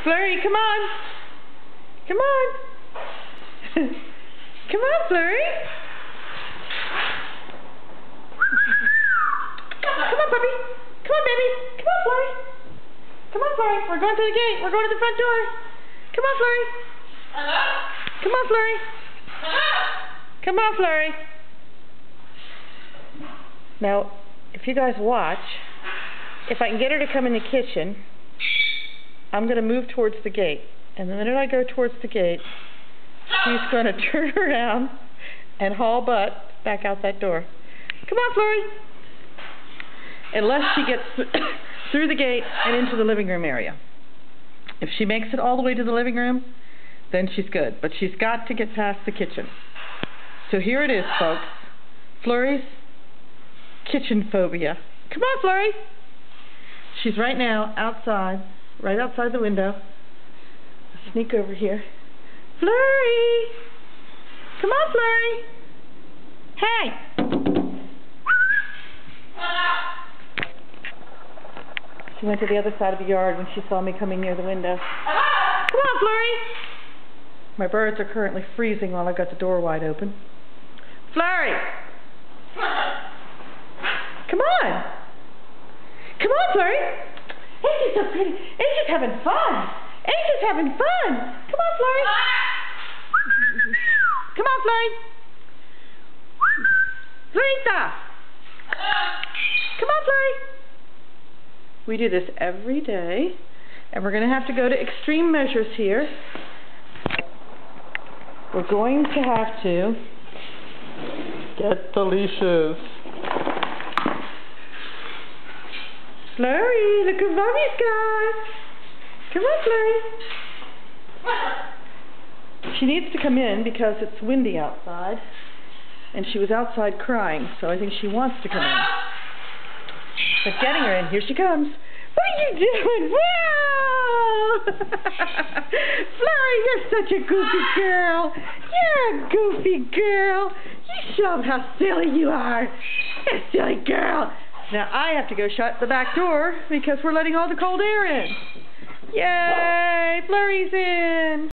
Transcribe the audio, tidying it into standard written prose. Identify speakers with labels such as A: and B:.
A: Flurry, come on. Come on. Come on, Flurry. Come on, puppy. Come on, baby. Come on, Flurry. Come on, Flurry. We're going to the gate. We're going to the front door. Come on, Flurry. Come on, Flurry. Come on, Flurry. Now, if you guys watch, if I can get her to come in the kitchen, I'm going to move towards the gate. And the minute I go towards the gate, she's going to turn around and haul butt back out that door. Come on, Flurry. Unless she gets through the gate and into the living room area. If she makes it all the way to the living room, then she's good. But she's got to get past the kitchen. So here it is, folks. Flurry's kitchen phobia. Come on, Flurry. She's right now outside, right outside the window. I'll sneak over here. Flurry! Come on, Flurry! Hey! She went to the other side of the yard when she saw me coming near the window. Come on, Flurry! My birds are currently freezing while I got the door wide open. Flurry! Come on! Come on, Flurry! Ain't she so pretty? Ain't she having fun? Ain't she having fun? Come on, Flurry! Come on, Flurry! Flurita! Come on, Flurry! We do this every day, and we're going to have to go to extreme measures here. We're going to have to get the leashes. Flurry, look what Mommy's got. Come on, Flurry. She needs to come in because it's windy outside, and she was outside crying, so I think she wants to come in. But getting her in, here she comes. What are you doing? Whoa! Flurry, you're such a goofy girl. You're a goofy girl. You show them how silly you are. You're a silly girl. Now I have to go shut the back door because we're letting all the cold air in. Yay! Flurry's in.